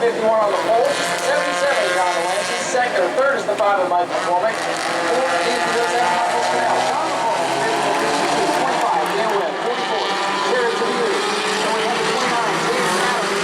51 on the pole. 77, John Walentynski. Second or third is the 5 of Mike McCormick. 4 is the Michael Snell. John McCormick, 25, Dan Webb, 44. Jared Tabiri. And we have the 29, James Adams.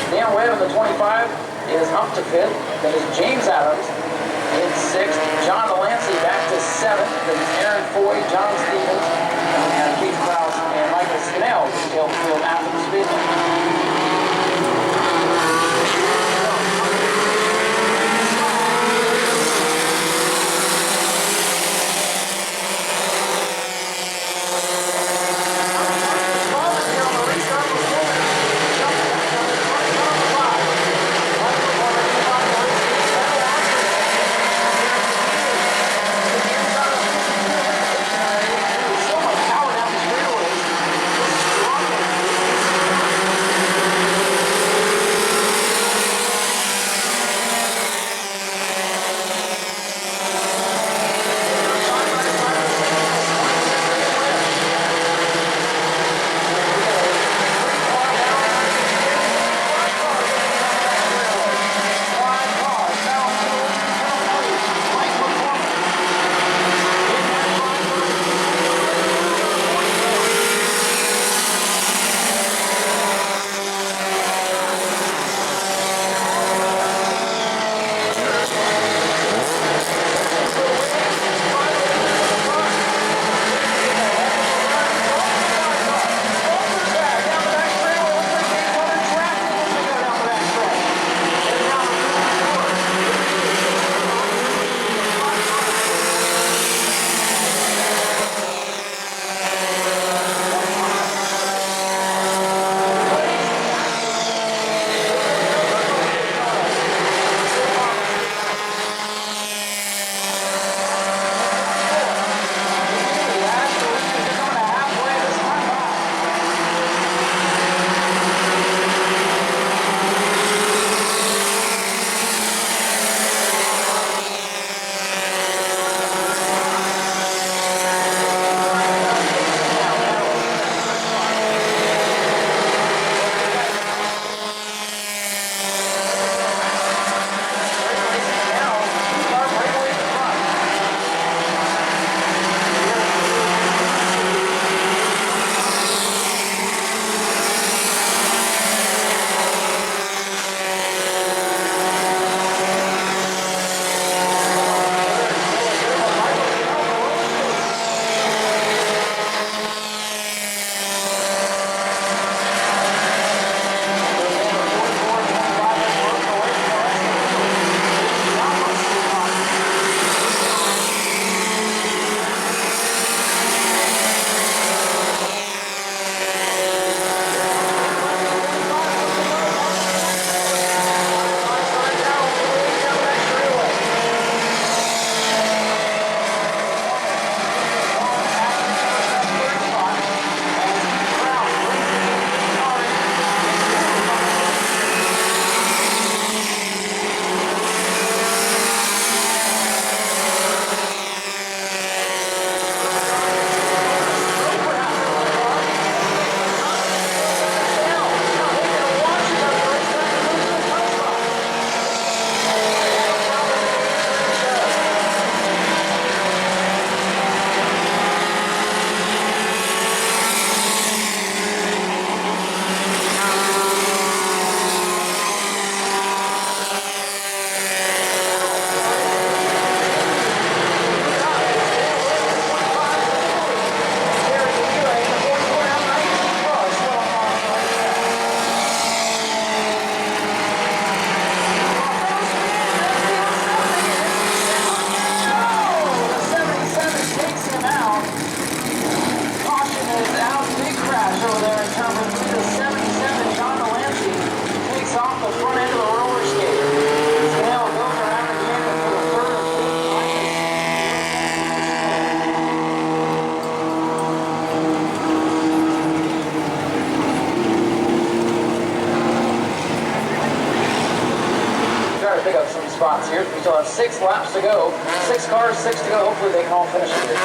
Dan Webb in the 25 is up to 5th. That is James Adams in 6th. John Delancey back to 7th. That is Aaron Foy, John Stevens, and Keith Krause and Michael Scannell to tail the field after the Speedway. still have 6 laps to go. 6 cars, 6 to go. Hopefully they can all finish it here.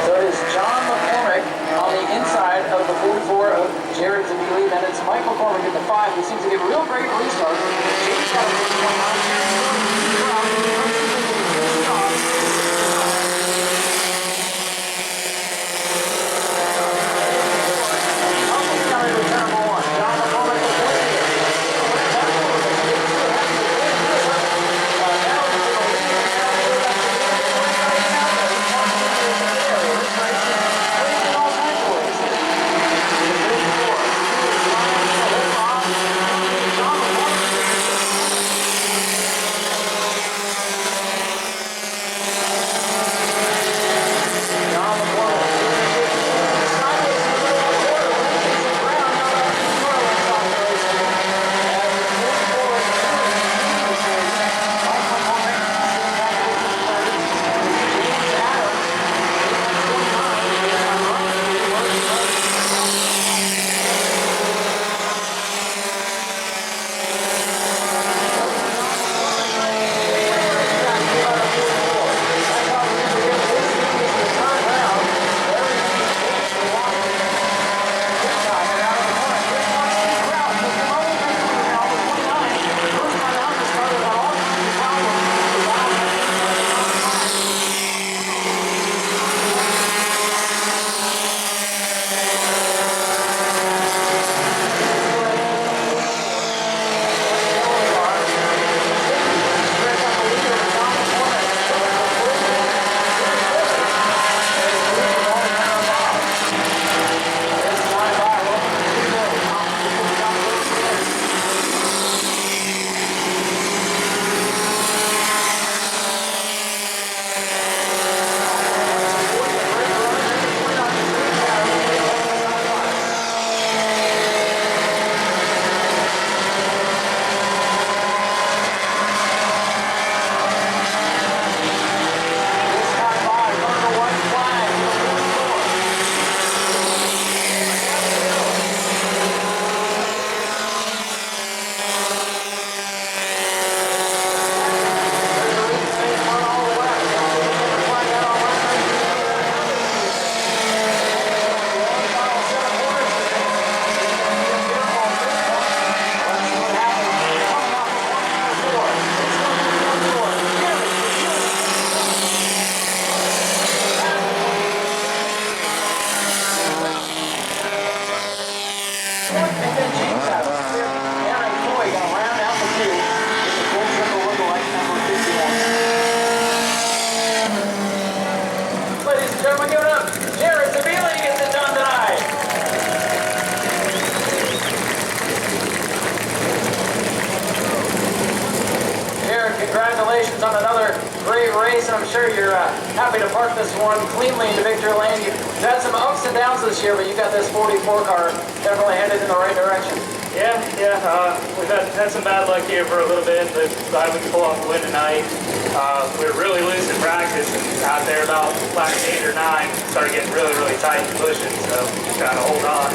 So it is John McCormick on the inside of the 44 of Jared Zabili. Then it's Mike McCormick at the 5. He seems to get a real great restart. James got a 29. Congratulations on another great race. I'm sure you're happy to park this one cleanly into victory lane. You've had some ups and downs this year, but you got this 44 car definitely headed in the right direction. Yeah. We've had some bad luck here for a little bit, but glad we can pull off a win tonight. We were really loose in practice, and out there about lap 8 or 9, started getting really tight and pushing, so trying to hold on.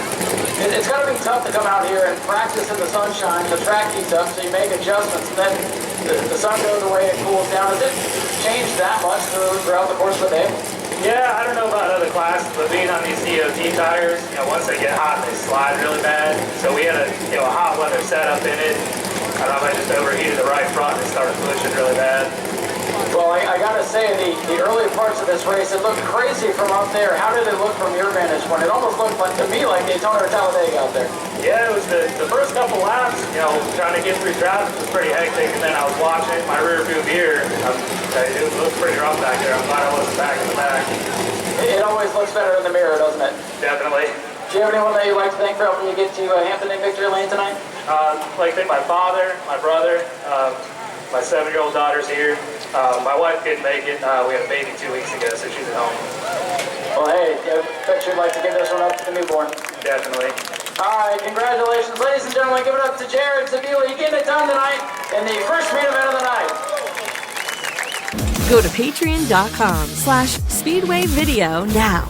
It's got to be tough to come out here and practice in the sunshine. The track heats up, so you make adjustments, and then the sun goes away, it cools down. Does it change that much throughout the course of the day? Yeah, I don't know about other classes, but being on these DOT tires, once they get hot, they slide really bad. So we had a hot weather setup in it. I don't know if I just overheated the right front and started pushing really bad. Well, I gotta say, the early parts of this race, it looked crazy from up there. How did it look from your vantage point? It almost looked like, to me, like Daytona or Talladega out there. Yeah, it was the first couple laps, trying to get through traffic was pretty hectic, and then I was watching my rear view mirror. It looked pretty rough back there. I'm glad I wasn't back in the back. It always looks better in the mirror, doesn't it? Definitely. Do you have anyone that you'd like to thank for helping you get to Hampton in victory lane tonight? I'd like to thank my father, my brother, my 7-year-old daughter's here. My wife couldn't make it. We had a baby 2 weeks ago, so she's at home. Well, hey, I bet you'd like to give this one up to the newborn. Definitely. All right, congratulations, ladies and gentlemen. Give it up to Jared Zabili. Getting it done tonight in the first main event of the night. Go to patreon.com/Speedway Video now.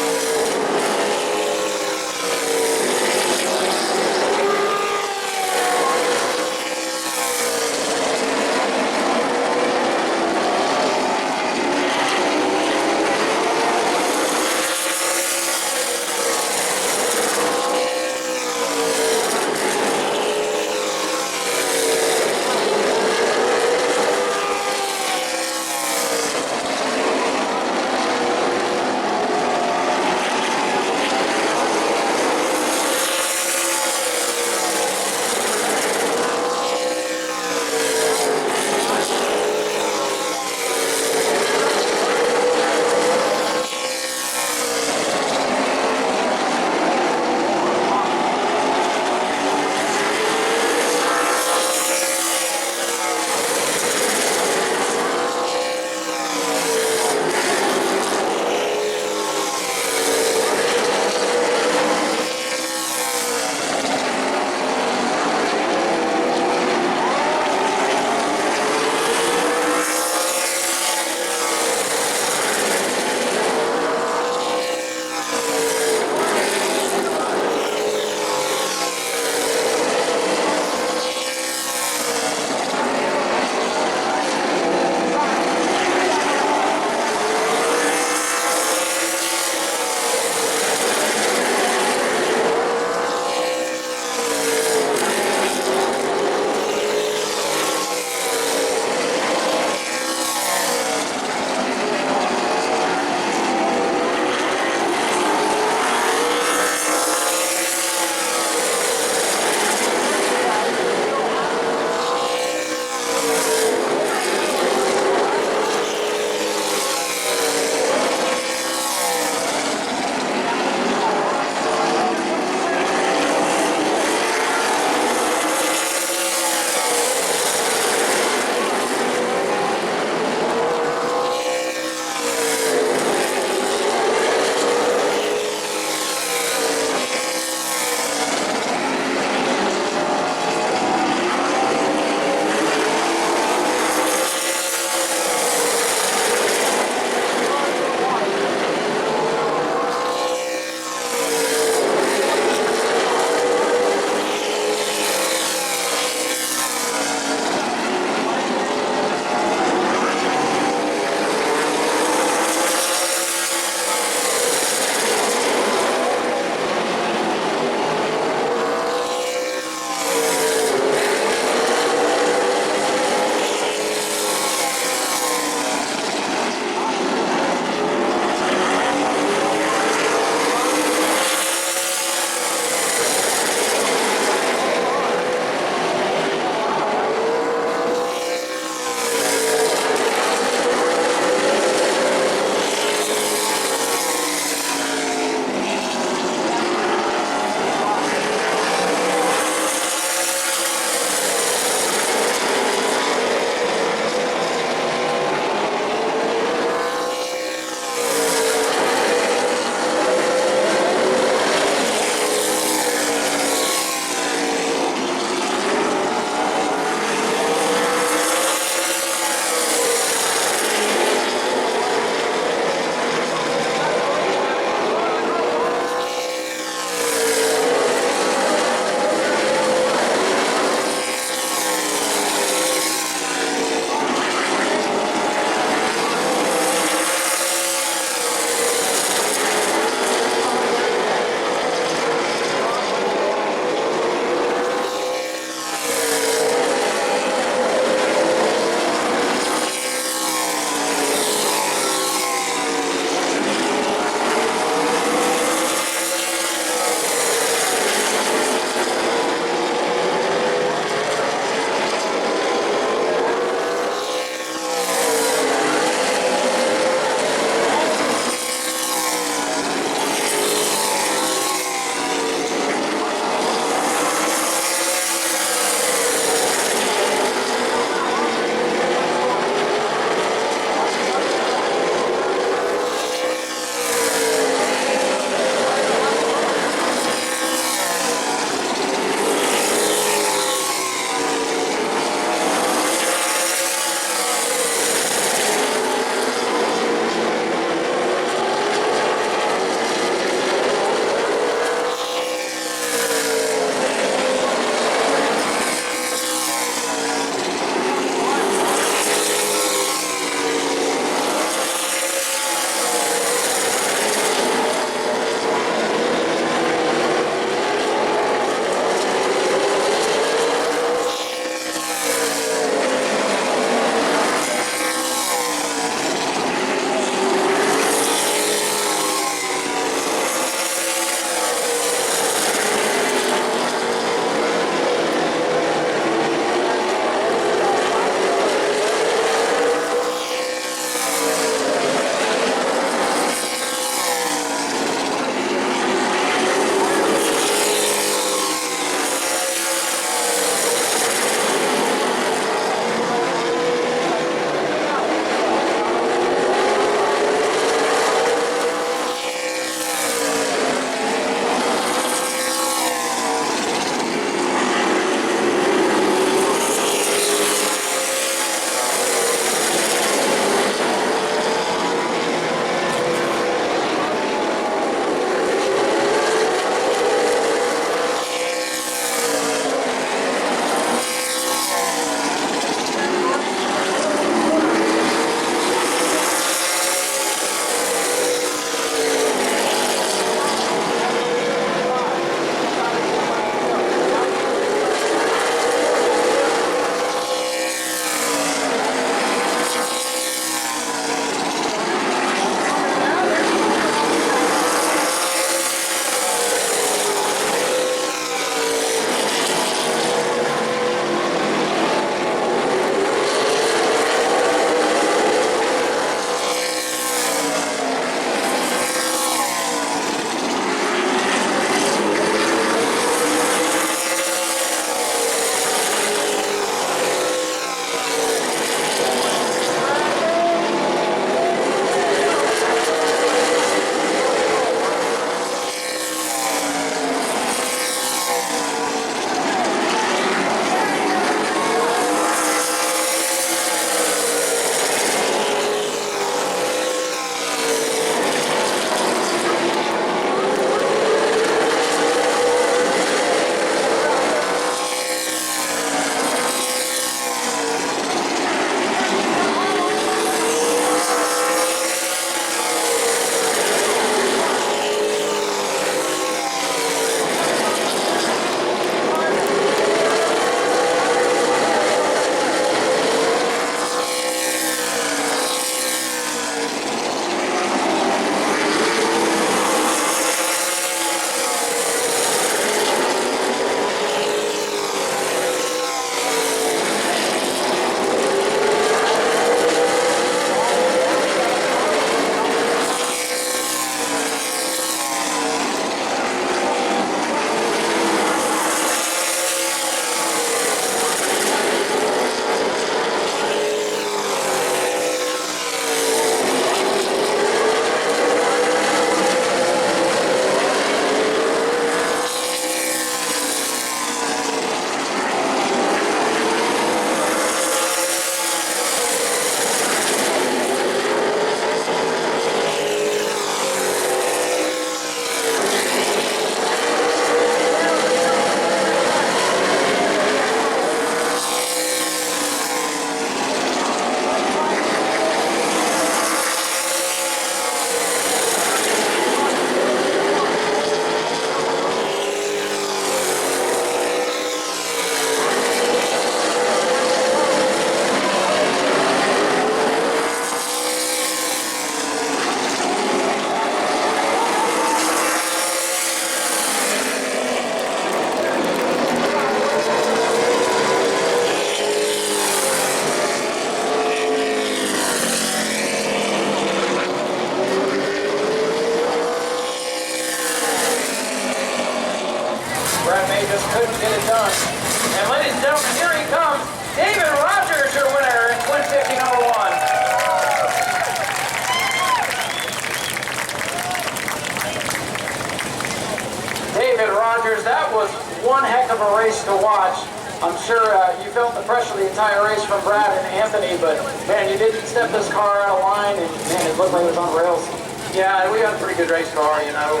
that May just couldn't get it done. And ladies and gentlemen, here he comes. David Rogers, your winner in Twin 50 number 1. David Rogers, that was one heck of a race to watch. I'm sure you felt the pressure the entire race from Brad and Anthony, but man, you didn't step this car out of line, and man, it looked like it was on rails. Yeah, we got a pretty good race car, you know.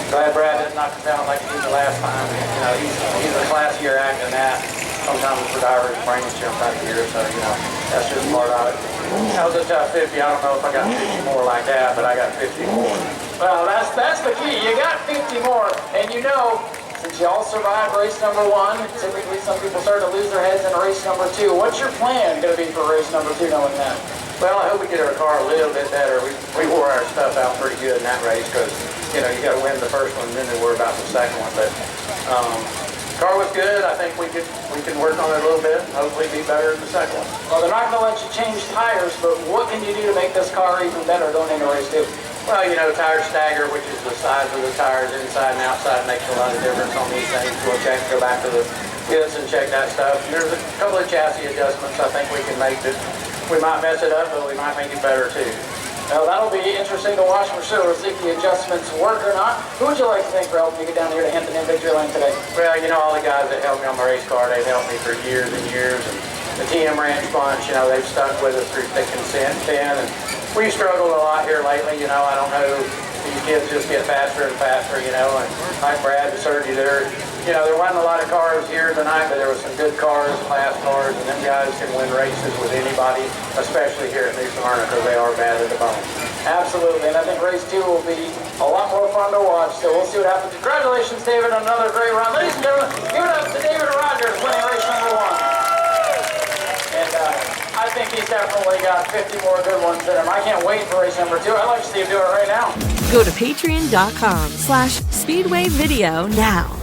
Glad Brad didn't knock us down like he did the last time. You know, he's a classier act than that. Sometimes the driver's brains jump out here, so you know, that's just part of it. I was just at 50. I don't know if I got 50 more like that, but I got 50 more. Well, that's the key. You got 50 more, and you know, since you all survived race number 1, typically some people start to lose their heads in race number 2. What's your plan going to be for race number 2 knowing that? Well, I hope we get our car a little bit better. We wore our stuff out pretty good in that race because, you know, you got to win the first one, and then they worry about the second one. But car was good. I think we can work on it a little bit and hopefully be better in the second one. Well, they're not going to let you change tires, but what can you do to make this car even better going into race 2? Well, you know, tire stagger, which is the size of the tires inside and outside, makes a lot of difference on these things. We'll go back to the kits and check that stuff. There's a couple of chassis adjustments I think we can make that we might mess it up, but we might make it better too. Well, that'll be interesting to watch for sure. We'll see if the adjustments work or not. Who would you like to thank for helping me get down here to Hampton Inn Victory Lane today? Well, you know, all the guys that helped me on my race car, they've helped me for years and years. And the TM Ranch bunch, you know, they've stuck with us through thick and thin. And we've struggled a lot here lately. You know, I don't know, these kids just get faster and faster, you know. And like Brad and Sergi, they're there wasn't a lot of cars here tonight, but there were some good cars, class cars, and them guys can win races with anybody, especially here at New Smyrna, because they are bad at the bone. Absolutely, and I think race 2 will be a lot more fun to watch, so we'll see what happens. Congratulations, David, on another great run. Ladies and gentlemen, give it up to David Rogers, winning race number 1. And I think he's definitely got 50 more good ones in him. I can't wait for race number 2. I'd like to see him do it right now. Go to patreon.com/speedwayvideo now.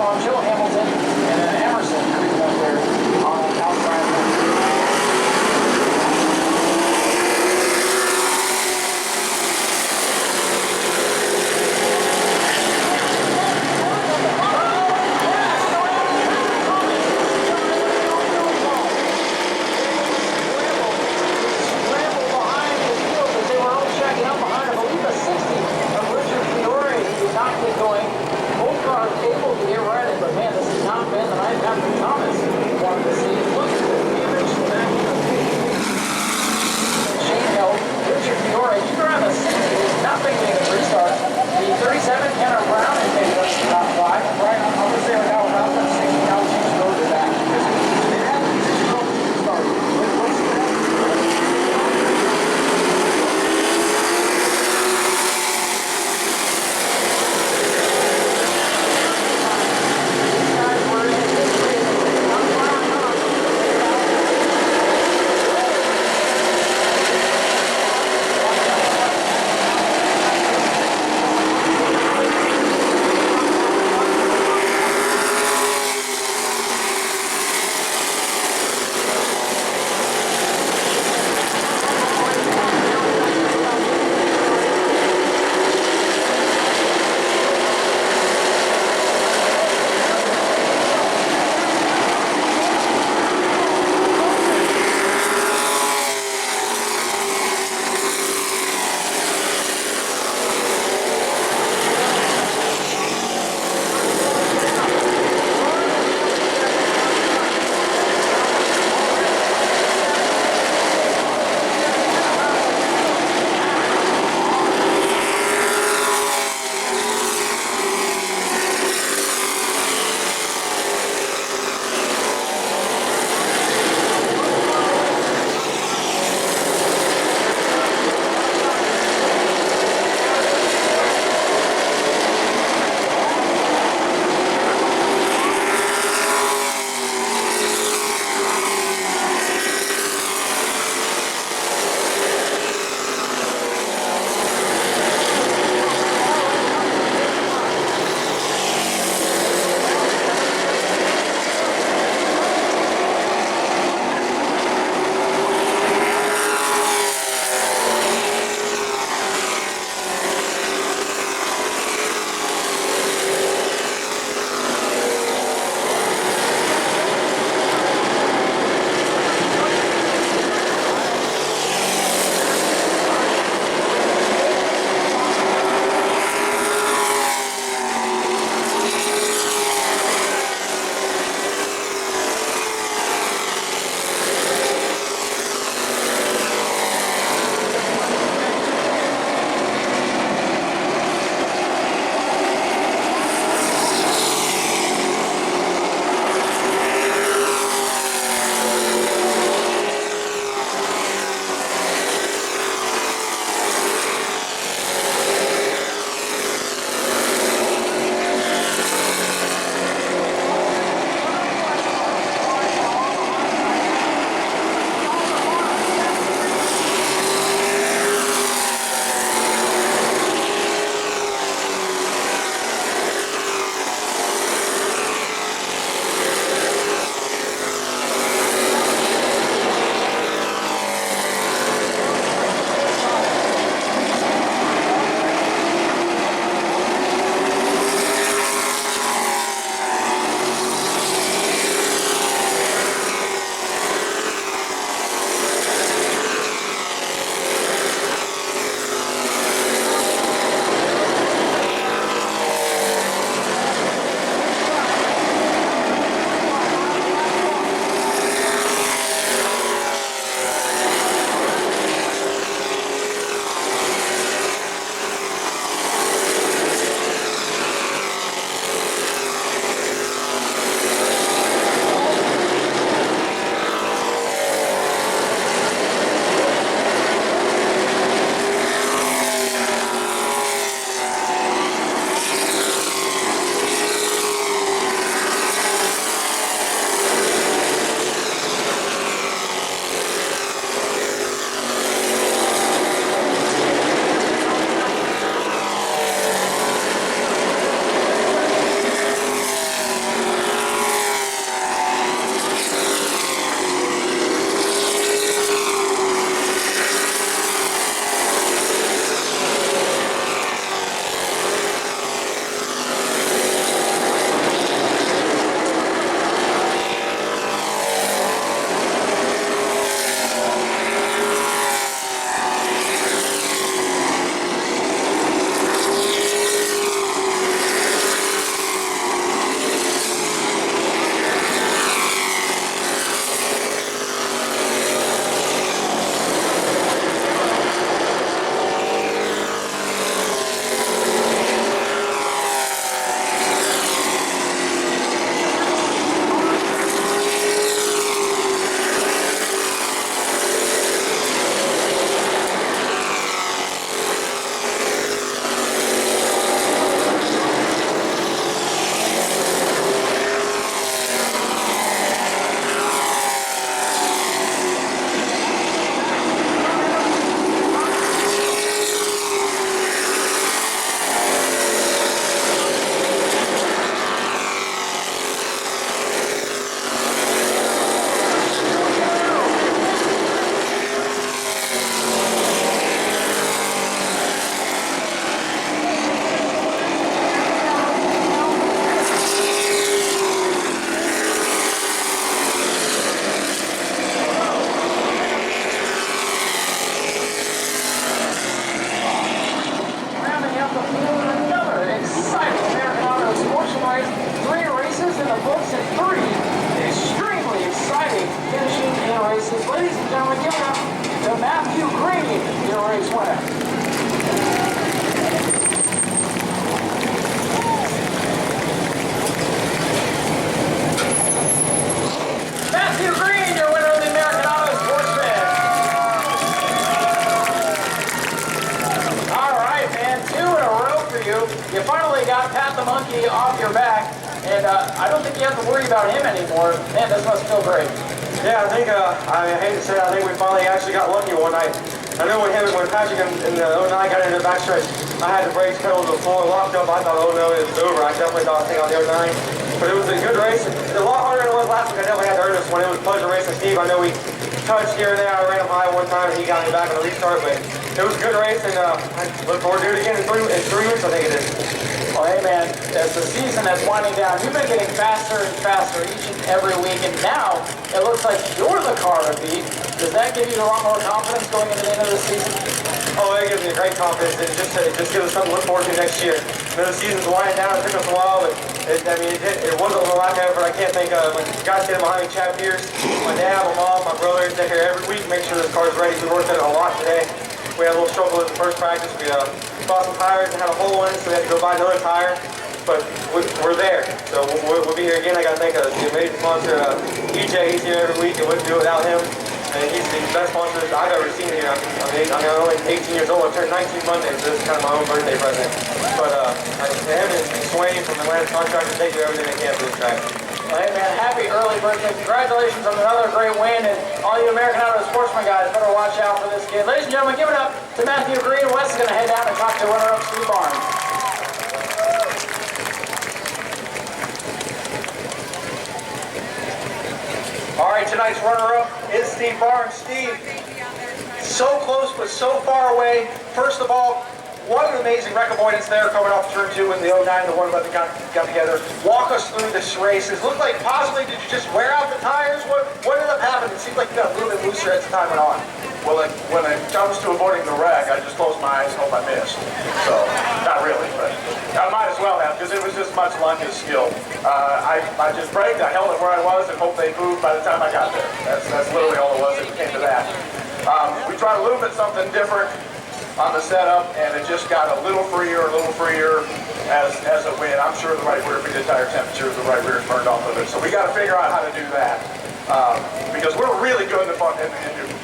on Joe Hamilton, and then Emerson creeping up there on the outside. Going, both cars able to get right in, but man, the you finally got Pat the Monkey off your back, and I don't think you have to worry about him anymore. Man, this must feel great. Yeah, I think, I hate to say it, I think we finally actually got lucky one night. I know when Patrick in the 09 got into the backstretch, I had the brakes pedal to the floor, locked up. I thought, oh no, it was over. I definitely thought I'd take on the 09. But it was a good race. It's a lot harder than it was last week. I definitely had to earn this one. It was pleasure racing Steve. I know we touched here and there. I ran him high one time and he got me back on the restart, but it was a good race, and I look forward to it again in 3 weeks, I think it is. Well, hey man, as the season is winding down, you've been getting faster and faster each and every week, and now it looks like you're the car to beat. Does that give you a lot more confidence going into the end of the season? Oh, that gives me great confidence, and just gives us something to look forward to next year. You know, the season's winding down. It took us a while, but it wasn't a lack of effort. I can't think of when guys get behind me, Chad Pierce, my dad, my mom, my brother, take care every week, make sure this car's ready. We worked on it a lot today. We had a little struggle with the first practice. We bought some tires and had a hole in it, so we had to go buy another tire. But we're there, so we'll be here again. I got to thank the amazing sponsor, EJ. He's here every week, and wouldn't do it without him. And he's the best sponsor I've ever seen here. I'm only 18 years old. I turned 19 Monday, so this is kind of my own birthday present. But him and Swain from Atlanta Contractors, they do everything they can for this track. Well, hey man, happy early birthday. Congratulations on another great win, and all you American Auto Sportsman guys better watch out for this kid. Ladies and gentlemen, give it up to Matthew Green. Wes is going to head down and talk to runner-up Steve Barnes. All right, tonight's runner-up is Steve Barnes. Steve, so close but so far away. First of all, what an amazing wreck avoidance there coming off turn 2 in the 09, the one that we got together. Walk us through this race. It looked like possibly, did you just wear out the tires? What ended up happening? It seemed like you got a little bit looser as the time went on. Well, when it comes to avoiding the wreck, I just close my eyes and hope I missed. So, not really, but I might as well have, because it was just much luck as skill. I just braked, I held it where I was, and hoped they moved by the time I got there. That's literally all it was. It came to that. We tried to loop at something different on the setup, and it just got a little freer as it went. I'm sure the right rear, if we did tire temperatures, the right rear turned off of it. So we got to figure out how to do that. Because we're really good in the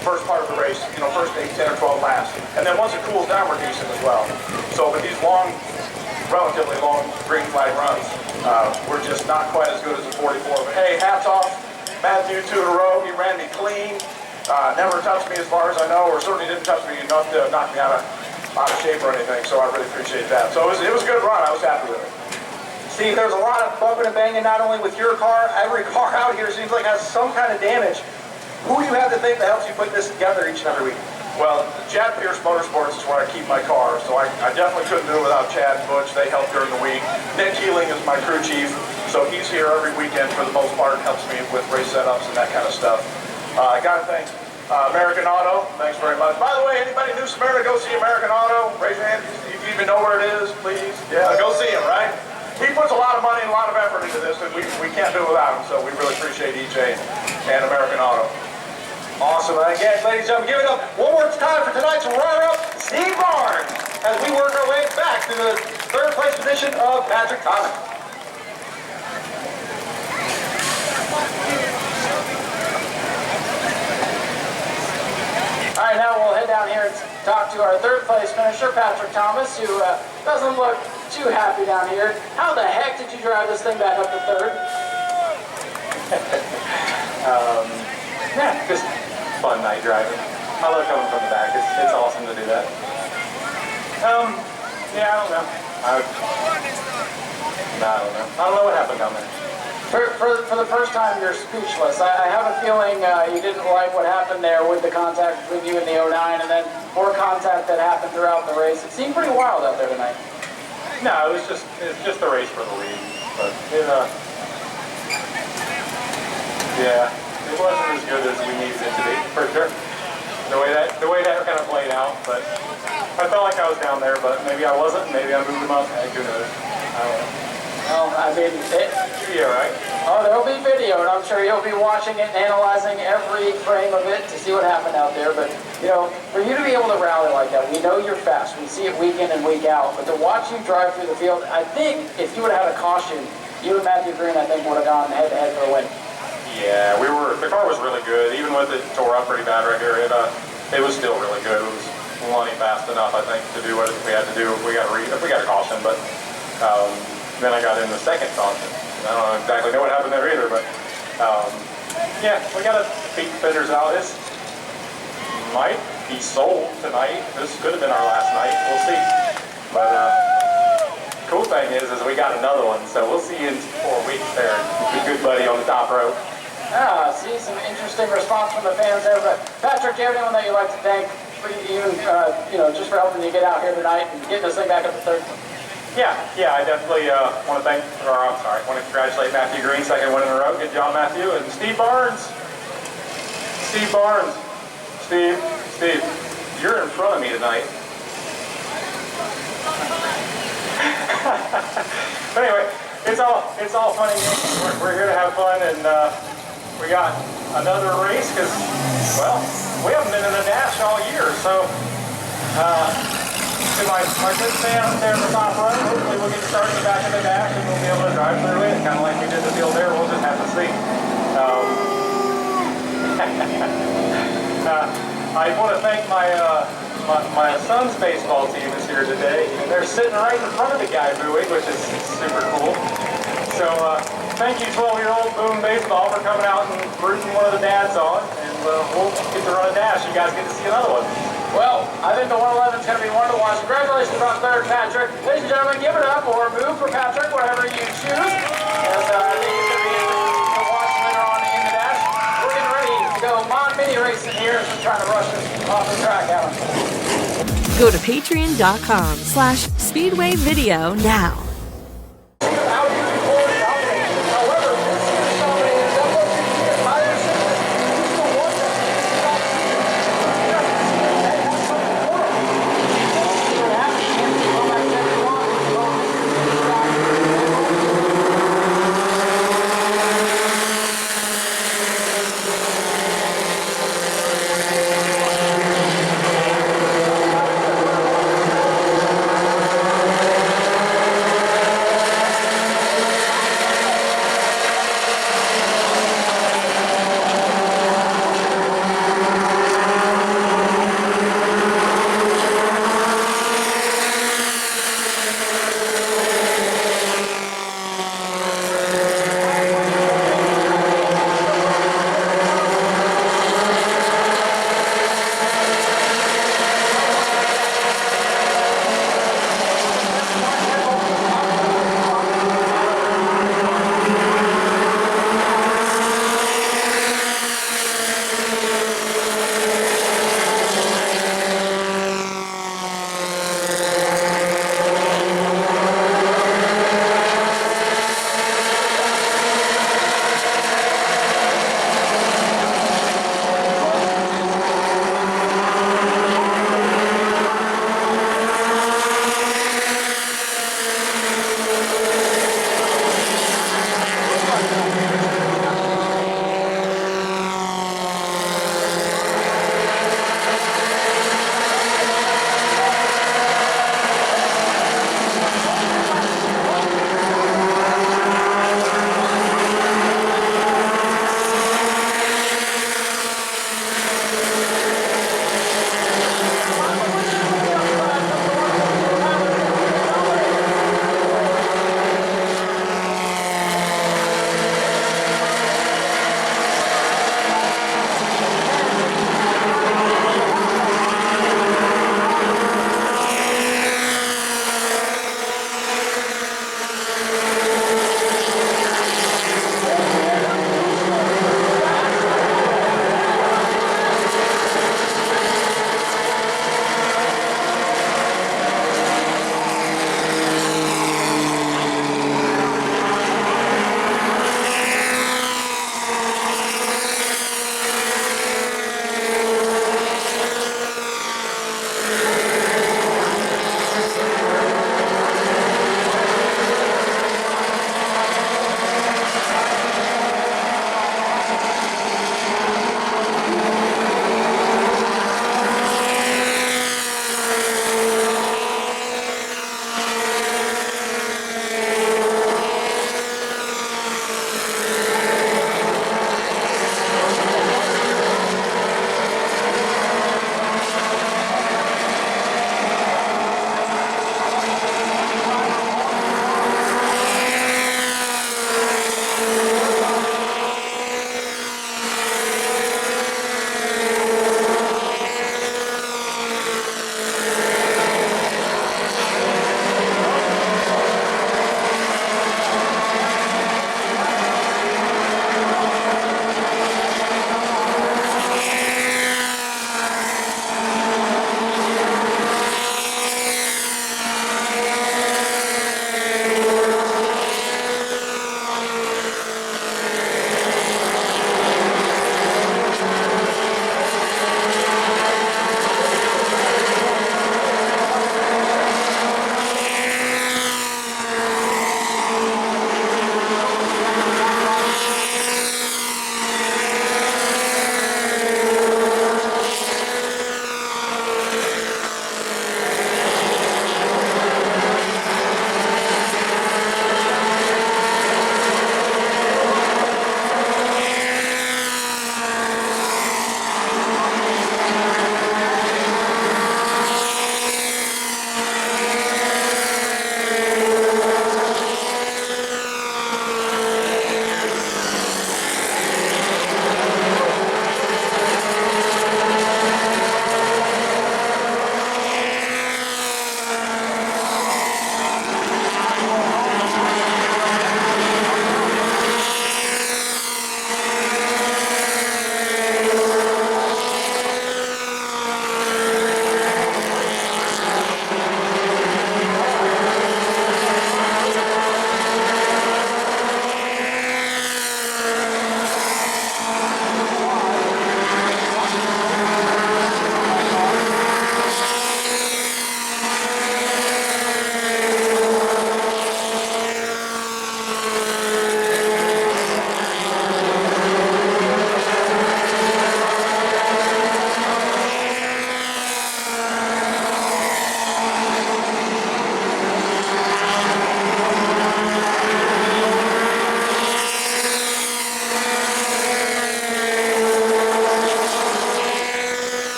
first part of the race, you know, first 8, 10, or 12 laps. And then once it cools down, we're decent as well. So with these long, relatively long green flag runs, we're just not quite as good as a 44. But hey, hats off, Matthew, 2 in a row. He ran me clean. Never touched me as far as I know, or certainly didn't touch me enough to knock me out of shape or anything. So I really appreciate that. So it was a good run. I was happy with it. Steve, there's a lot of bumping and banging, not only with your car, every car out here seems like has some kind of damage. Who do you have to think that helps you put this together each and every week? Well, Chad Pierce Motorsports is where I keep my car, so I definitely couldn't do it without Chad and Butch. They help during the week. Nick Keeling is my crew chief, so he's here every weekend for the most part and helps me with race setups and that kind of stuff. I got to thank American Auto. Thanks very much. By the way, anybody new Smyrna, go see American Auto. Raise your hand if you even know where it is, please. Yeah, go see him, right? He puts a lot of money and a lot of effort into this, and we can't do it without him, so we really appreciate EJ and American Auto. Awesome. And again, ladies and gentlemen, give it up one more time for tonight's runner-up, Steve Barnes, as we work our way back to the third place position of Patrick Thomas. All right, now we'll head down here and talk to our third place finisher, Patrick Thomas, who doesn't look too happy down here. How the heck did you drive this thing back up to third? Yeah, just fun night driving. I love coming from the back. It's awesome to do that. Yeah, I don't know. I don't know what happened down there. For the first time, you're speechless. I have a feeling you didn't like what happened there with the contact between you and the 09, and then more contact that happened throughout the race. It seemed pretty wild out there tonight. No, it's just a race for the lead. But yeah, it wasn't as good as we needed it to be, for sure. The way that kind of played out, but I felt like I was down there, but maybe I wasn't. Maybe I moved him up. Who knows? I don't know. Well, I mean, Yeah, right? Oh, there'll be video, and I'm sure you'll be watching it and analyzing every frame of it to see what happened out there. But, you know, for you to be able to rally like that, we know you're fast. We see it week in and week out. But to watch you drive through the field, I think if you would have had a caution, you and Matthew Green, I think, would have gone head-to-head for a win. Yeah, the car was really good. Even with it tore up pretty bad right here, it was still really good. plenty fast enough, I think, to do what we had to do. We got a caution, but then I got in the second caution. I don't exactly know what happened there either, but yeah, we got to beat fitters out. This might be sold tonight. This could have been our last night. We'll see. But cool thing is we got another one, so we'll see you in 4 weeks there. Your good buddy on the top row. Yeah, see some interesting response from the fans there. But Patrick, do you have anyone that you'd like to thank for even, just for helping you get out here tonight and getting this thing back up to third? Yeah, I definitely want to congratulate Matthew Green, second win in a row. Good job, Matthew. And Steve Barnes. Steve, you're in front of me tonight. But anyway, it's all funny. We're here to have fun, and we got another race because, well, we haven't been in a dash all year. So, to my good fan up there in the top row, hopefully we'll get started back in the dash and we'll be able to drive through it, kind of like we did the field there. We'll just have to see. I want to thank my son's baseball team is here today, and they're sitting right in front of the guy booing, which is super cool. So thank you, 12-year-old Boom Baseball, for coming out and rooting one of the dads on, and we'll get to run a dash. You guys get to see another one. Well, I think the 111 is going to be one to watch. Congratulations on third, Patrick. Ladies and gentlemen, give it up or boo for Patrick, whatever you choose. And I think it's going to be interesting to watch later on in the dash. We're getting ready to go mini racing here as we're trying to rush this off the track, Alan. Go to patreon.com/speedwayvideo now.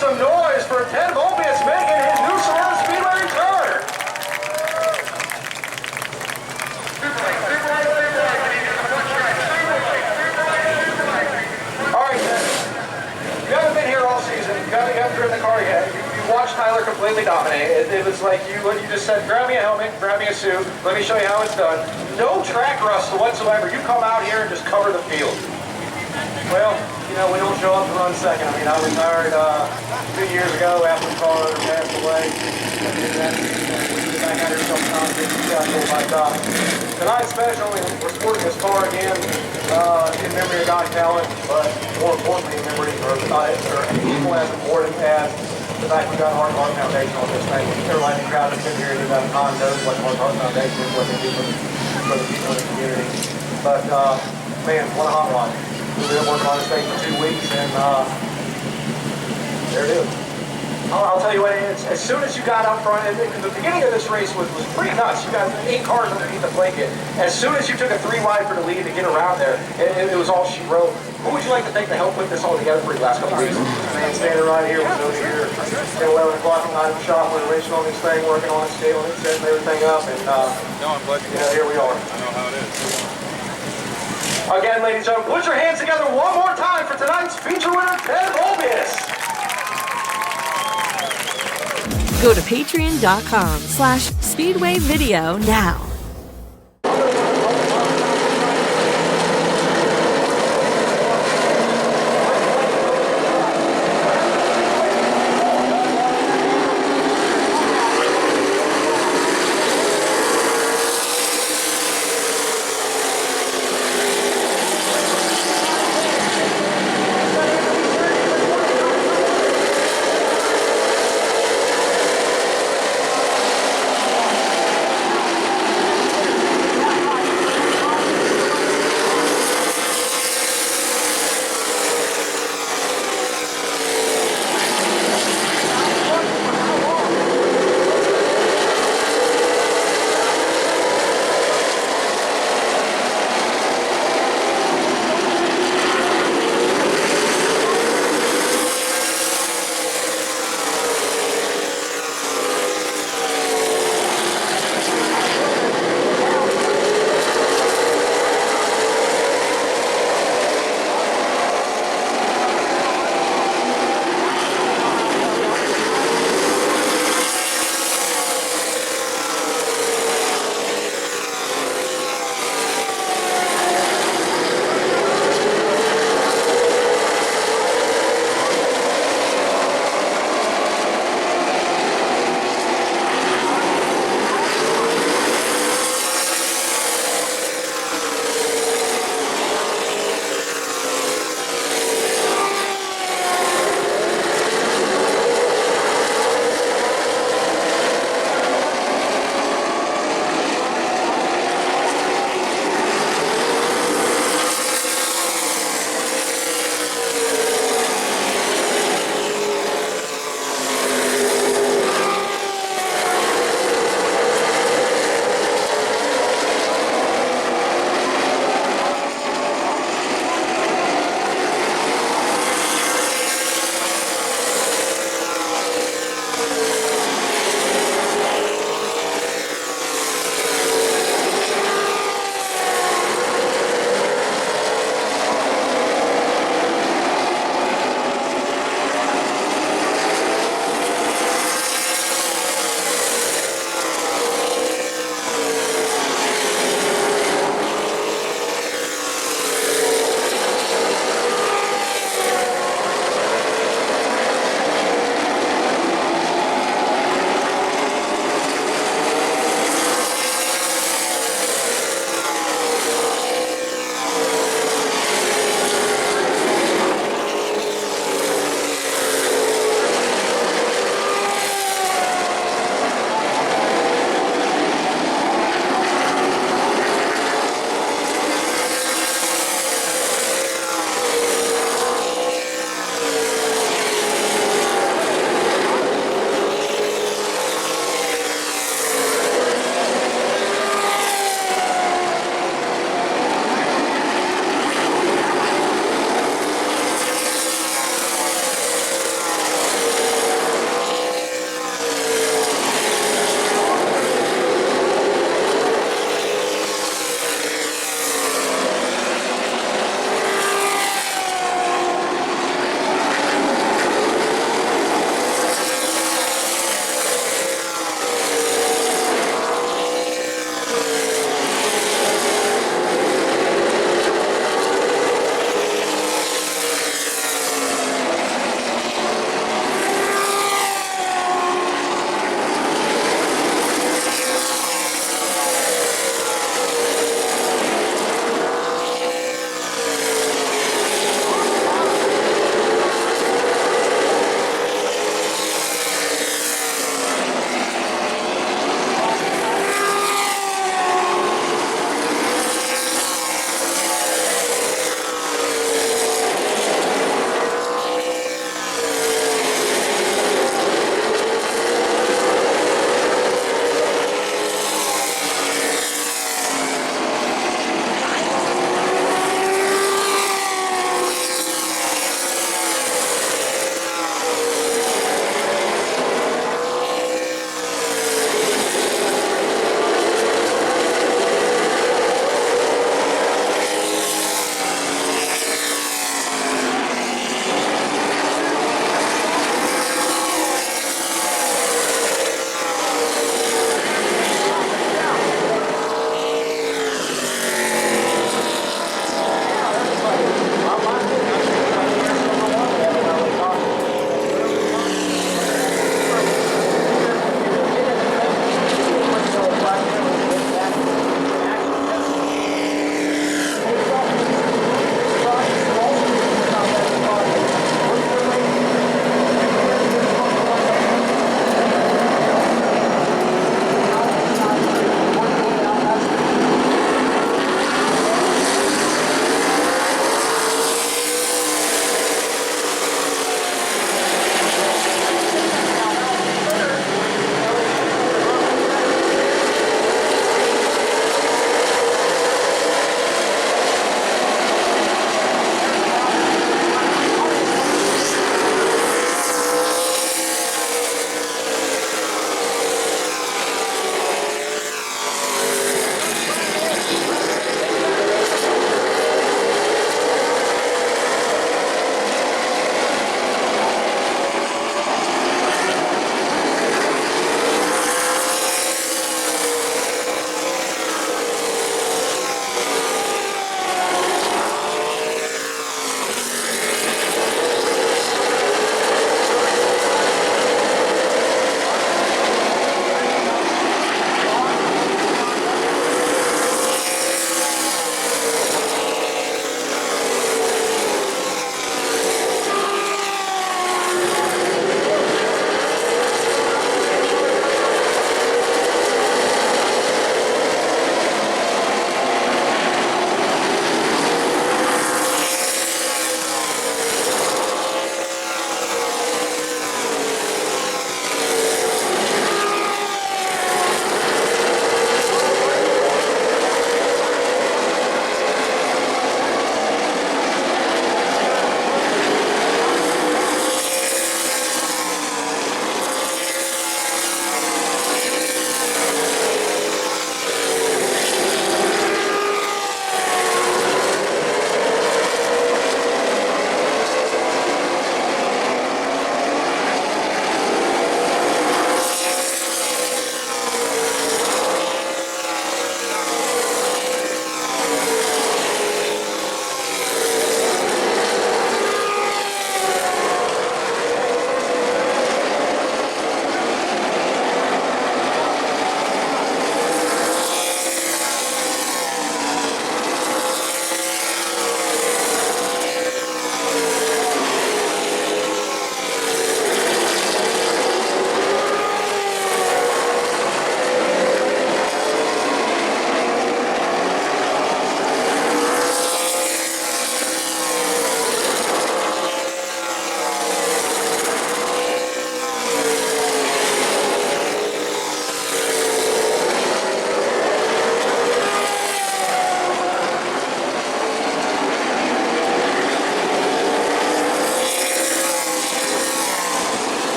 some noise for Ted Volpius making his new Smyrna Speedway return. All right, Ted. You haven't been here all season. You haven't driven the car yet. You watched Tyler completely dominate. It was like you just said, grab me a helmet, grab me a suit, let me show you how it's done. No track rust whatsoever. You come out here and just cover the field. Well, you know, we don't show up to run second. I mean, I retired 2 years ago after the car owner passed away. I did that. We get back out here sometimes. Tonight's special, we're sporting this car again in memory of Don Callan, but more importantly, in memory of people as important as the fact we got Heart Foundation on this thing. Everybody in the crowd that's been here and knows what Heart Foundation is, what they do for the people in the community. But, man, what a hot rod. We've been working on this thing for 2 weeks, and there it is. I'll tell you what, as soon as you got up front, and the beginning of this race was pretty nuts. You got 8 cars underneath the blanket. As soon as you took a 3 wide for the lead to get around there, it was all she wrote. Who would you like to thank to help put this all together for you last couple of weeks? Man, standing right here was over here at 11 o'clock at night in the shop. We're racing on this thing, working on it, scaling it, setting everything up, and here we are. I know how it is. Again, ladies and gentlemen, put your hands together one more time for tonight's feature winner, Ted Volpius. Go to patreon.com/Speedway Video now.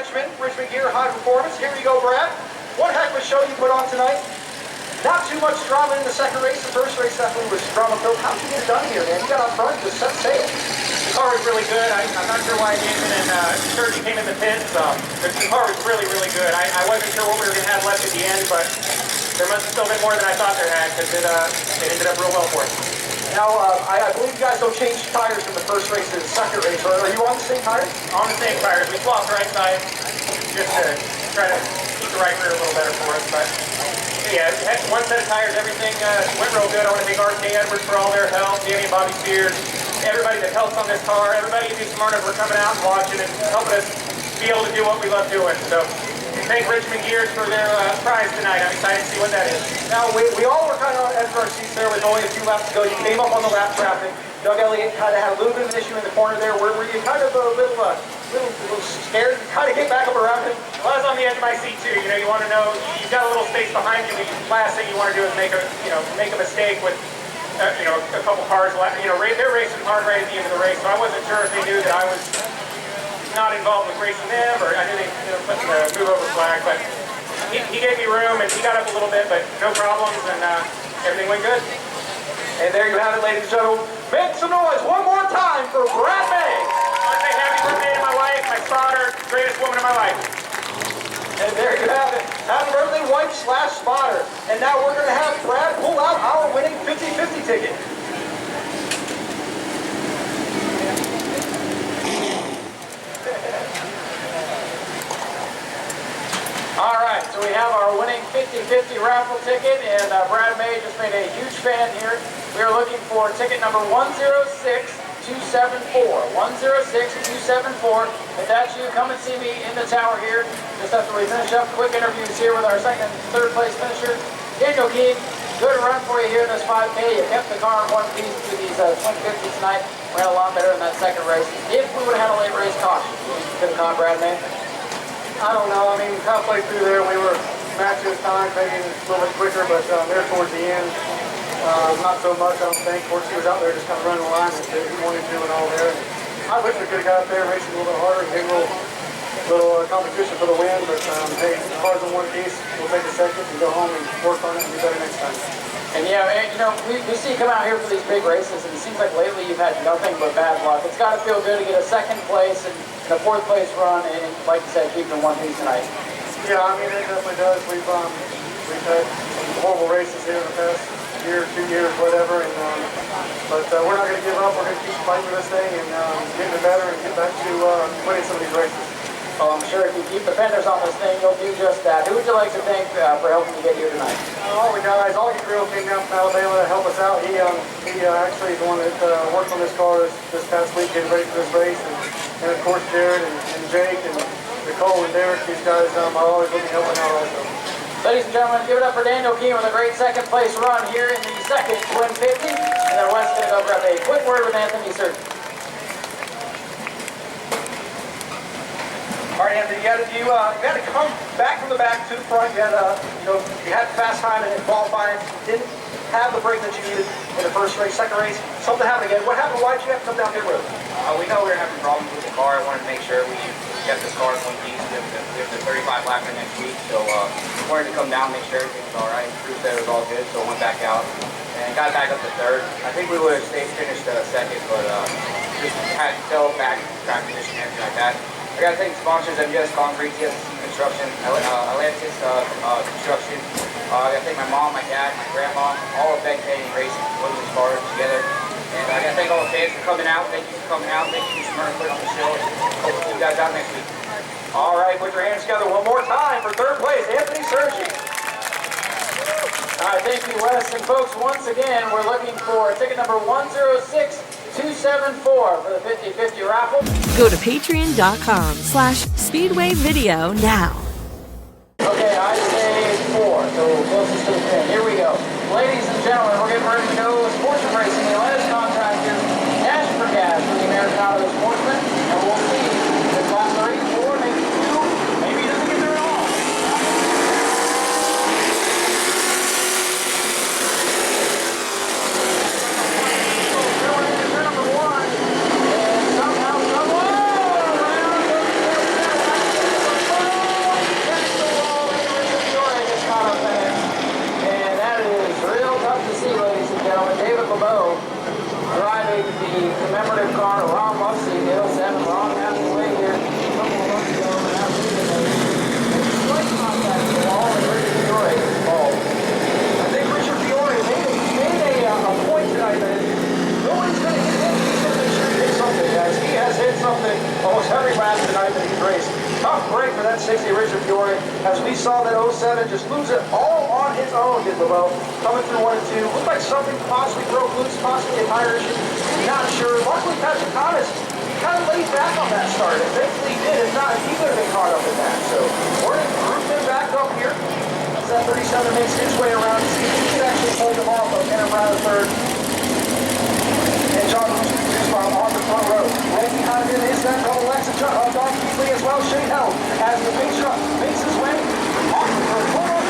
Richmond Gear High Performance. Here you go, Brad. One heck of a show you put on tonight. Not too much drama in the second race. The first race definitely was drama-filled. How'd you get it done here, man? You got out front, just set sail. The car was really good. I'm not sure why Jason and Sergi came in the pits. The car was really, really good. I wasn't sure what we were going to have left at the end, but there must have still been more than I thought there had, because it ended up real well for us. Now, I believe you guys don't change tires from the first race to the second race. Are you on the same tires? On the same tires. We swapped right side just to try to keep the right rear a little better for us. But yeah, one set of tires, everything went real good. I want to thank RK Edwards for all their help, Danny and Bobby Spears, everybody that helps on this car, everybody at New Smyrna for coming out and watching and helping us be able to do what we love doing. So thank Richmond Gears for their prize tonight. I'm excited to see what that is. Now, we all were kind of on edge of our seats there with only a few laps to go. You came up on the lap traffic. Doug Elliott kind of had a little bit of an issue in the corner there. Were you kind of a little scared to kind of get back up around him? Well, I was on the edge of my seat too. You know, you want to know, you've got a little space behind you. The last thing you want to do is make a mistake with, a couple cars. You know, they're racing hard right at the end of the race, so I wasn't sure if they knew that I was not involved with racing them, or I knew they put the move over flag, but he gave me room and he got up a little bit, but no problems, and everything went good. And there you have it, ladies and gentlemen. Make some noise one more time for Brad May. I want to say happy birthday to my wife, my spotter, greatest woman in my life. And there you have it. Happy birthday, wife / spotter. And now we're going to have Brad pull out our winning 50-50 ticket. All right, so we have our winning 50-50 raffle ticket, and Brad May just made a huge fan here. We are looking for ticket number 106274. 106274. If that's you, come and see me in the tower here just after we finish up. Quick interviews here with our second and third place finisher. Daniel Keene, good run for you here in this 5K. You kept the car in one piece through these 2050 tonight. Ran a lot better in that second race. If we would have had a late race caution, you could have caught Brad May. I don't know. I mean, halfway through there, we were matching his time, maybe a little bit quicker, but there towards the end, not so much, I don't think. Of course, he was out there just kind of running the line that he wanted to and all there. And I wish we could have got up there, racing a little bit harder, and get a little competition for the win, but hey, the car's in one piece. We'll take a second and go home and work on it and do better next time. And yeah, we see you come out here for these big races, and it seems like lately you've had nothing but bad luck. It's got to feel good to get a second place and a fourth place run, and like you said, keep it in one piece tonight. Yeah, I mean, it definitely does. We've had some horrible races here in the past year, 2 years, whatever, and but we're not going to give up. We're going to keep fighting for this thing and getting it better and get back to winning some of these races. Well, I'm sure if you keep the fenders on this thing, you'll do just that. Who would you like to thank for helping you get here tonight? All the guys, all your crew came down from Alabama to help us out. He actually is the one that worked on this car this past week, getting ready for this race, and of course Jared and Jake and Nicole and Derek. These guys are always looking helping out also. Ladies and gentlemen, give it up for Daniel Keene with a great second place run here in the second Twin 50. And then Wes going to go grab a quick word with Anthony Sergi. All right, Anthony, you had to come back from the back to the front. You had you had fast time and qualifying. You didn't have the break that you needed in the first race, second race. Something happened again. What happened? Why did you have to come down pit road? We know we were having problems with the car. I wanted to make sure we kept this car in one piece. We have the 35 lap next week, so wanted to come down, make sure everything was all right. Crew said it was all good, so went back out and got back up to third. I think we would have finished second, but just had to tell back track position and everything like that. I got to thank sponsors, MGS Concrete, TSC Construction, Atlantis Construction. I got to thank my mom, my dad, my grandma, all of Ben Kenny Racing, putting this car together. And I got to thank all the fans for coming out. Thank you for coming out. Thank you for Smyrna putting on the show. Hope to see you guys out next week. All right, put your hands together one more time for third place, Anthony Sergi. All right, thank you, Wes. And folks, once again, we're looking for ticket number 106274 for the 50-50 raffle. Go to patreon.com/speedwayvideo now. Okay, I say 4, so closest to the pin. Here we go. Ladies and gentlemen, we're getting ready to go. Sportsman Racing, the latest contractor, cash for cash for the American Auto Sportsman, and we'll see if class 3, 4, maybe 2, maybe he doesn't get there at all. 760, Richard Fiore, as we saw that 07 just lose it all on his own, did LeBeau, coming through 1 and 2. Looked like something possibly broke loose, possibly a tire issue. Not sure. Luckily, Patrick Thomas, he kind of laid back on that start. And thankfully he did. If not, he could have been caught up in that. So we're going to group him back up here. As that 37 makes his way around to see if he can actually hold him off of Aaron Brown III. And John Russell on the front row. Right behind him is that double Alexa Chuck on Don Keithley as well. Shane Held as the big truck makes his way off the front row.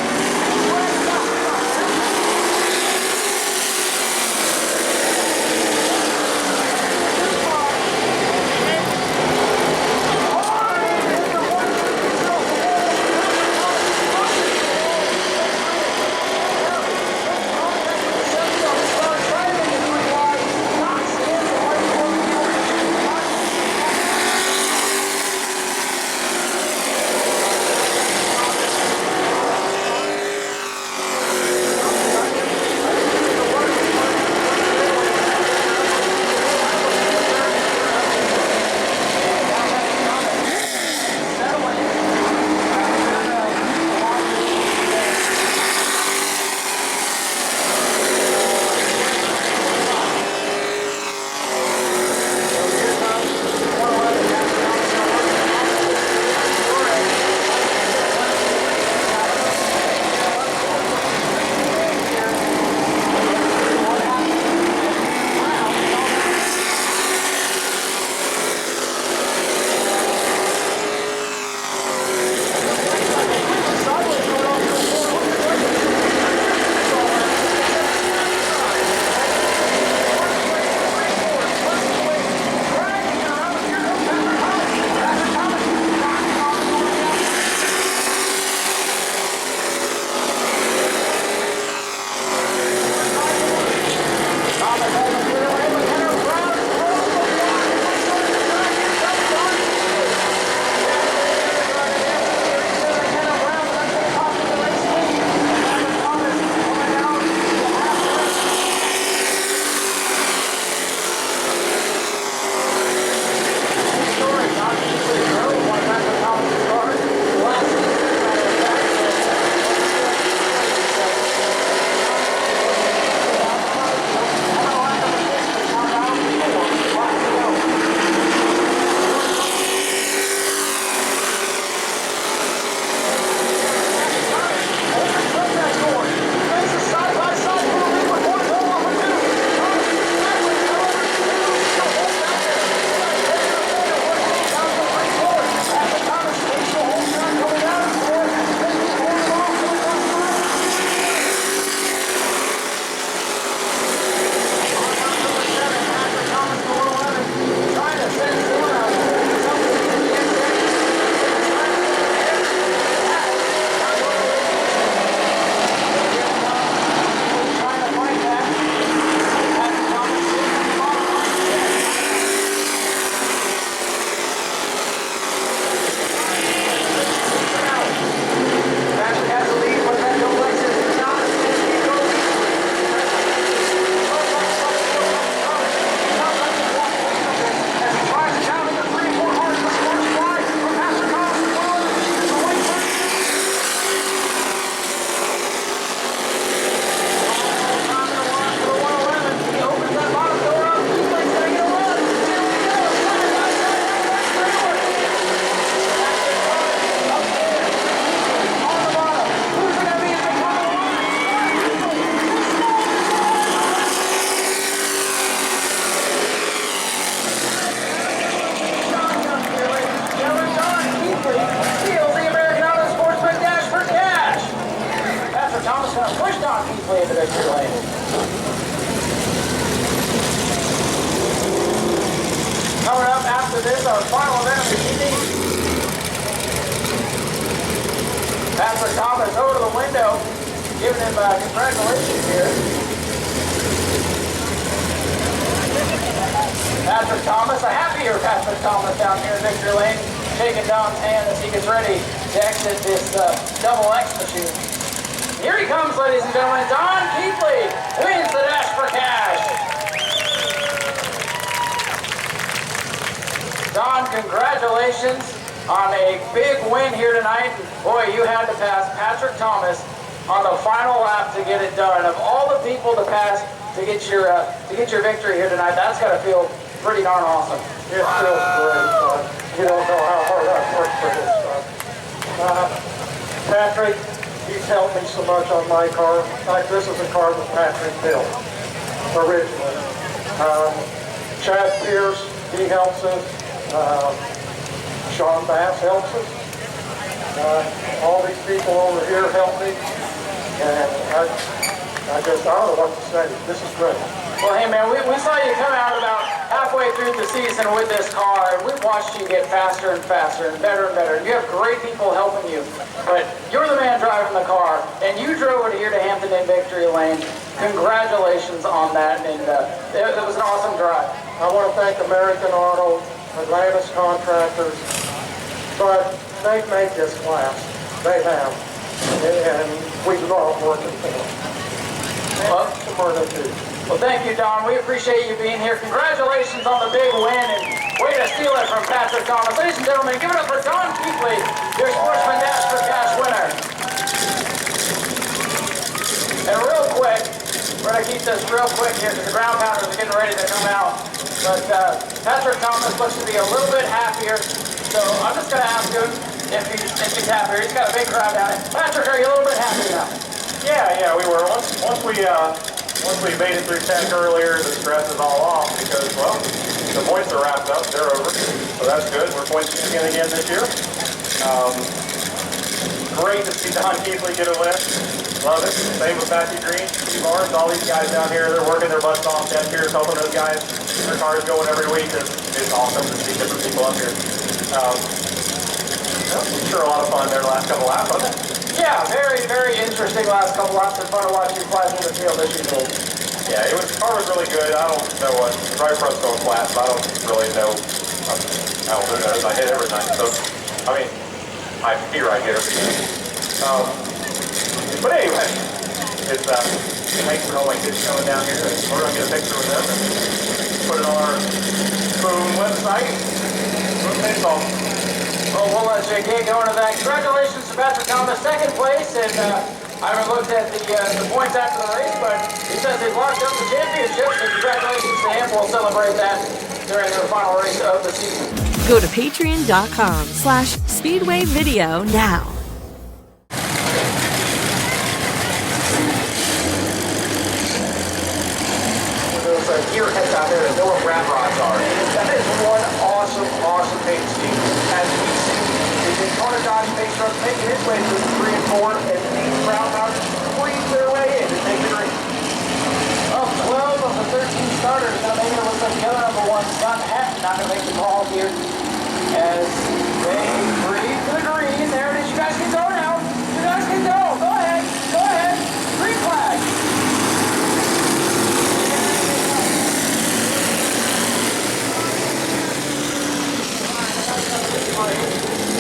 after this, our final event of the evening. Patrick Thomas over to the window, giving him congratulations here. Patrick Thomas, a happier Patrick Thomas down here in victory lane, shaking Don's hand as he gets ready to exit this double X machine. Here he comes, ladies and gentlemen. Don Keithley wins the Dash for Cash. Don, congratulations on a big win here tonight. Boy, you had to pass Patrick Thomas on the final lap to get it done. Of all the people to pass to get your victory here tonight, that's got to feel pretty darn awesome. It feels great. You don't know how hard I've worked for this stuff. Patrick, he's helped me so much on my car. In fact, this is a car that Patrick built originally. Chad Pierce, he helps us. Sean Bass helps us. All these people over here help me. And I don't know what to say. This is great. Well, hey, man, we saw you come out about halfway through the season with this car, and we've watched you get faster and faster and better and better. You have great people helping you, but you're the man driving the car, and you drove it here to Hampton in Victory Lane. Congratulations on that, and it was an awesome drive. I want to thank American Auto, Atlantis Contractors, but they've made this class. They have, and we love working for them. Well, Smyrna too. Well, thank you, Don. We appreciate you being here. Congratulations on the big win, and way to steal it from Patrick Thomas. Ladies and gentlemen, give it up for Don Keepley, your Sportsman Dash for Cash winner. And real quick, we're going to keep this real quick here because the ground pounders are getting ready to come out. But Patrick Thomas looks to be a little bit happier, so I'm just going to ask him if he's happier. He's got a big crowd down here. Patrick, are you a little bit happy now? Yeah, we were. Once we made it through tech earlier, the stress is all off because, well, the points are wrapped up. They're over. So that's good. We're point champion again this year. Great to see Don Keepley get a win. Love it. Same with Matthew Green, Steve Barnes, all these guys down here. They're working their butts off. Jeff Pierce helping those guys. Their cars going every week. It's awesome to see different people up here. I'm sure a lot of fun there the last couple laps, wasn't it? Yeah, very, very interesting last couple laps. It's fun to watch you fly through the field as usual. Yeah, the car was really good. I don't know what, right front's going flat, so I don't really know. I don't know, I hit everything. So, I mean, I fear I hit everything. But anyway, it's, thanks for all my kids coming down here. We're going to get a picture with them and put it on our boom website. Baseball. Well, we'll let you get going to that. Congratulations to Patrick Thomas, second place, and I haven't looked at the points after the race, but he says he's locked up the championship, so congratulations to him. We'll celebrate that during the final race of the season. Go to patreon.com/speedwayvideo now. Those gear heads out there that know what rat rods are. That is one awesome paint scheme. As we see, the Daytona Dodge paint truck making its way through 3 and 4, and these brown houses squeeze their way in and take the green. Well, 12 of the 13 starters going to make it. Looks like the other number one, Scott Hatton, not going to make the call here as they breathe to the green. There it is. You guys can go now. You guys can go. Go ahead. Go ahead. Green flag.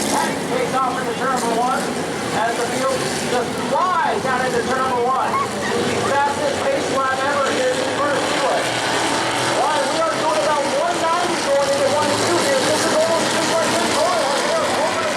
Hatton takes off into turn number 1 as the field just flies down into turn number 1. The fastest pace lap ever here in Smyrna Speedway. Why, we are doing about 190 going into 1 and 2 here. This is almost just like this corner. We are over the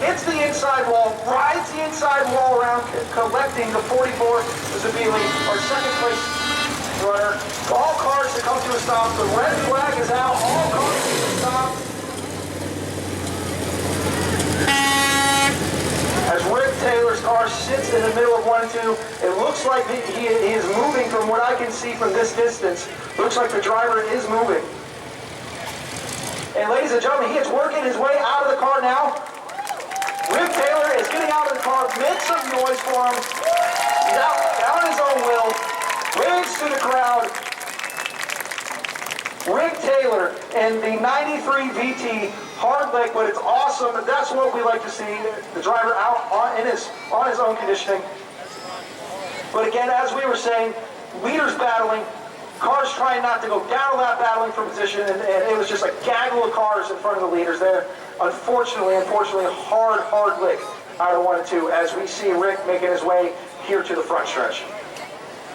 hits the inside wall, rides the inside wall around, collecting the 44 Zabili, our second place runner. All cars to come to a stop. The red flag is out. All cars to a stop. As Rick Taylor's car sits in the middle of 1 and 2, it looks like he is moving from what I can see from this distance. Looks like the driver is moving. And ladies and gentlemen, he is working his way out of the car now. Rick Taylor is getting out of the car. Make some noise for him. He's out on his own will. Waves to the crowd. Rick Taylor and the 93 VT hard leg, but it's awesome. That's what we like to see. The driver out on his own conditioning. But again, as we were saying, leaders battling, cars trying not to go down a lap, battling for position, and it was just a gaggle of cars in front of the leaders there. Unfortunately, hard lick out of 1 and 2 as we see Rick making his way here to the front stretch.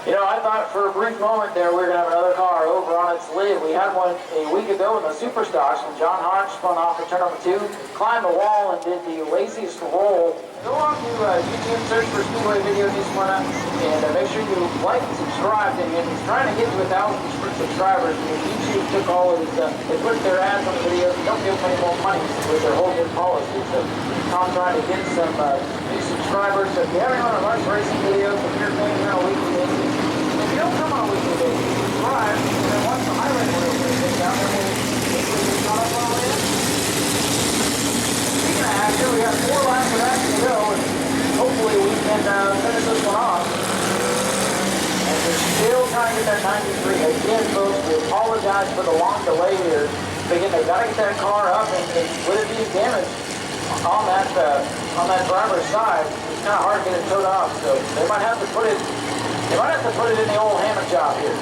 You know, I thought for a brief moment there we were going to have another car over on its lid. We had one a week ago in the Superstocks when John Hodge spun off at turn number 2, climbed the wall and did the laziest roll. Go on to YouTube, search for Speedway videos in Smyrna, and make sure you like and subscribe to him. He's trying to get to 1,000 subscribers, and YouTube took all of his, they put their ads on the videos and don't give them any more money with their whole good policy. So Tom trying to get some new subscribers. So if you haven't run a lunch racing videos, if you're playing on a weekly basis, if you don't come on a weekly basis, subscribe, and then watch the highlight reel for the down there. We'll caught up all in. Speaking of action, we got 4 laps of action to go, and hopefully we can finish this one off. And we're still trying to get that 93. Again, folks, we apologize for the long delay here. But again, they've got to get that car up, and with it being damaged on that driver's side, it's kind of hard to get it towed off. So they might have to put it in the old hammer job here.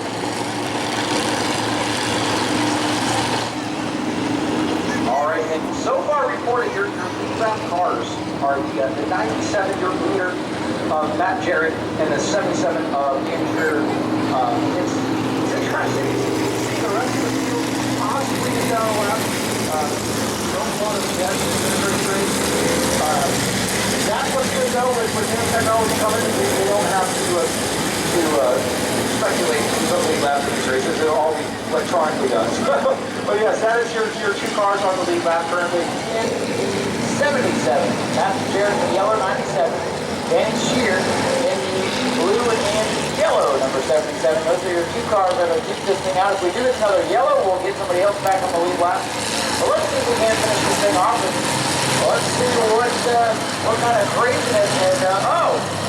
All right, and so far reported your lead lap cars are the 97, your leader, Matt Jarrett, and the 77 of Andrew. It's interesting to see the rest of the field possibly get down a lap. Don't want to guess that's what's good though with new technology coming. They don't have to speculate on lead laps of these races. They'll all be electronically done. But yes, that is your 2 cars on the lead lap currently. In 77, Matthew Jarrett in the yellow 97, Danny Shear in the blue and yellow number 77. Those are your 2 cars that are keep testing out. If we do this another yellow, we'll get somebody else back on the lead lap. But let's see if we can finish this thing off. Let's see what kind of craziness. And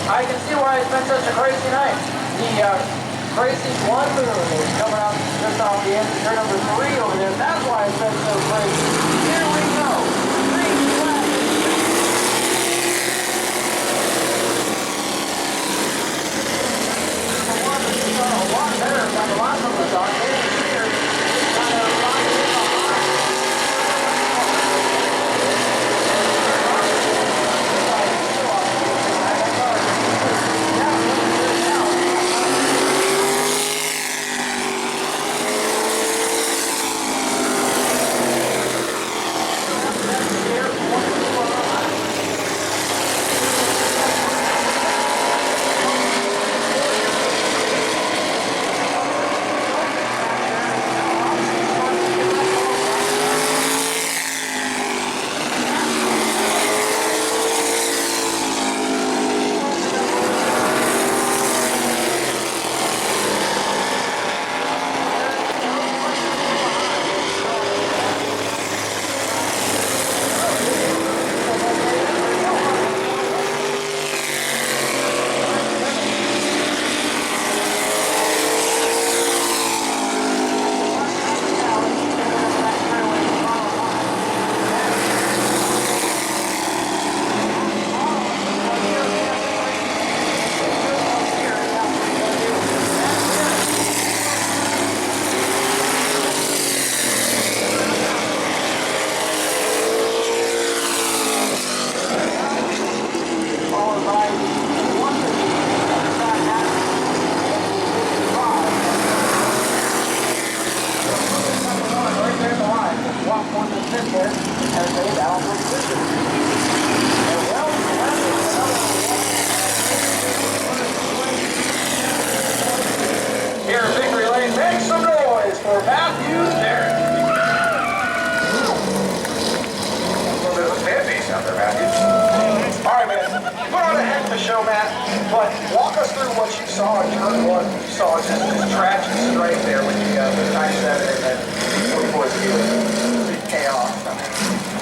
I can see why it's been such a crazy night. The crazy blood moon is coming out just off the end of turn number 3 over there. That's why it's been so crazy. Here we go. 3 laps. It's done a lot better than the last one was on. Here, it's kind of rocking in the hot. us through what you saw in turn one. You saw just this tragic strike there with the 97 and then 44 Speedway. Chaos. I mean,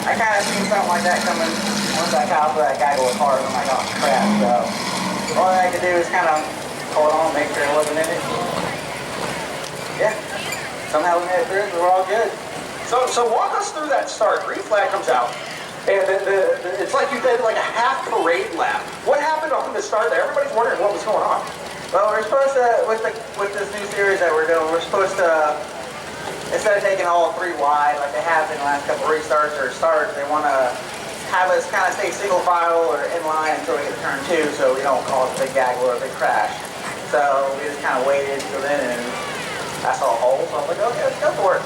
I kind of seen something like that coming once I got off of that gaggle of cars. I'm like, oh crap. So all I could do is kind of hold on, make sure it wasn't in it. Yeah. Somehow we made it through, so we're all good. So walk us through that start. Green flag comes out, and it's like you did like a half parade lap. What happened on the start there? Everybody's wondering what was going on. Well, we're supposed to, with this new series that we're doing, we're supposed to, instead of taking all three wide like they have in the last couple restarts or starts, they want to have us kind of stay single file or in line until we get to turn 2, so we don't cause a big gaggle or a big crash. So we just kind of waited till then, and I saw a hole, so I was like, okay, let's go for it.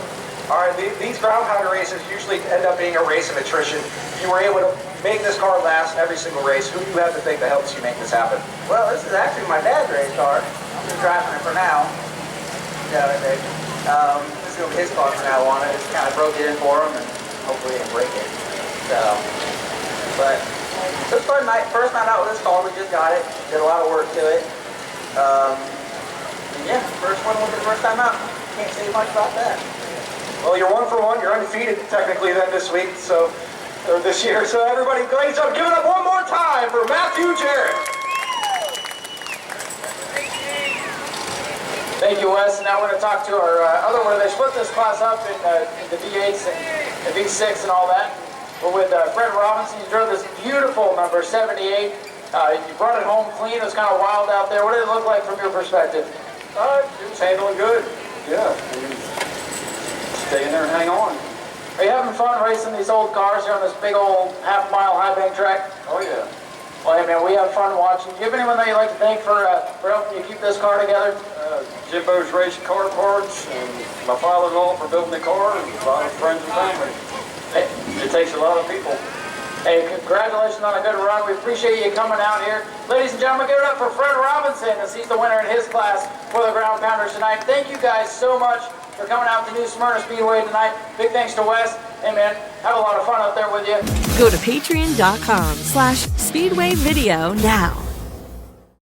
All right, these ground pounder races usually end up being a race of attrition. You were able to make this car last every single race. Who do you have to think that helps you make this happen? Well, this is actually my dad's race car. I'm just driving it for now. Yeah, this is going to be his car from now on. I just kind of broke it in for him, and hopefully he didn't break it. So, but it was fun night. First night out with this car, we just got it. Did a lot of work to it. And yeah, first one was the first time out. Can't say much about that. Well, you're 1 for 1. You're undefeated technically then this week, or this year. So everybody, ladies and gentlemen, give it up one more time for Matthew Jarrett. Thank you, Wes. Now we're going to talk to our other one. They split this class up into V8s and V6 and all that. We're with Fred Robinson. You drove this beautiful number 78. You brought it home clean. It was kind of wild out there. What did it look like from your perspective? It was handling good. Yeah. Stay in there and hang on. Are you having fun racing these old cars here on this big old half-mile high bank track? Oh, yeah. Well, hey, man, we have fun watching. Do you have anyone that you'd like to thank for helping you keep this car together? Jimbo's Racing Car Parts, and my father-in-law for building the car, and a lot of friends and family. Hey, It takes a lot of people. hey, congratulations on a good run. We appreciate you coming out here. Ladies and gentlemen, give it up for Fred Robinson, as he's the winner in his class for the ground pounders tonight. Thank you guys so much for coming out to New Smyrna Speedway tonight. Big thanks to Wes. Hey, man, have a lot of fun out there with you. Go to patreon.com/speedwayvideo now.